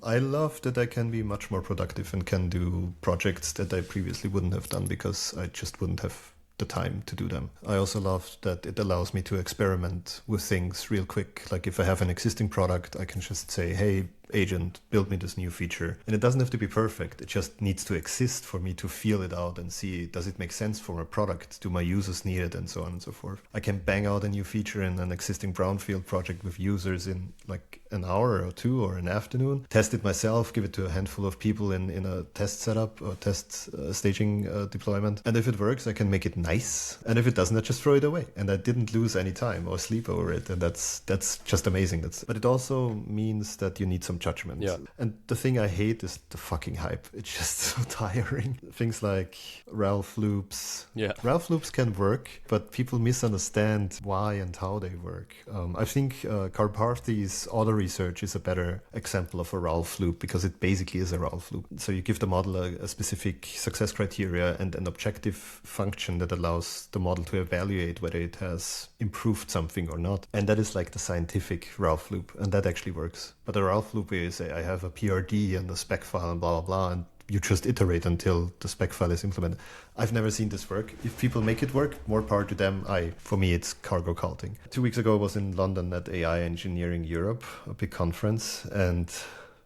I love that I can be much more productive and can do projects that I previously wouldn't have done because I just wouldn't have the time to do them. I also love that it allows me to experiment with things real quick. Like if I have an existing product, I can just say, hey, agent, build me this new feature. And it doesn't have to be perfect. It just needs to exist for me to feel it out and see, does it make sense for my product? Do my users need it? And so on and so forth. I can bang out a new feature in an existing brownfield project with users in like an hour or two or an afternoon, test it myself, give it to a handful of people in a test setup or test staging deployment. And if it works, I can make it nice. And if it doesn't, I just throw it away. And I didn't lose any time or sleep over it. And that's just amazing. But it also means that you need some judgment. Yeah. And the thing I hate is the fucking hype. It's just so tiring. Things like Ralph loops. Yeah. Ralph loops can work, but people misunderstand why and how they work. I think Karpathy's auto research is a better example of a Ralph loop because it basically is a Ralph loop. So you give the model a specific success criteria and an objective function that allows the model to evaluate whether it has improved something or not. And that is like the scientific Ralph loop, and that actually works. But a Ralph loop where you say, I have a PRD and a spec file and blah, blah, blah, and you just iterate until the spec file is implemented. I've never seen this work. If people make it work, more power to them. For me, it's cargo culting. 2 weeks ago, I was in London at AI Engineering Europe, a big conference, and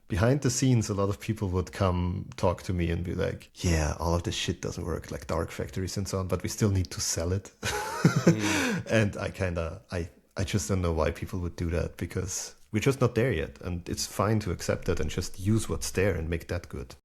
behind the scenes, a lot of people would come talk to me and be like, yeah, all of this shit doesn't work, like dark factories and so on, but we still need to sell it. And I just don't know why people would do that, because we're just not there yet. And it's fine to accept that and just use what's there and make that good.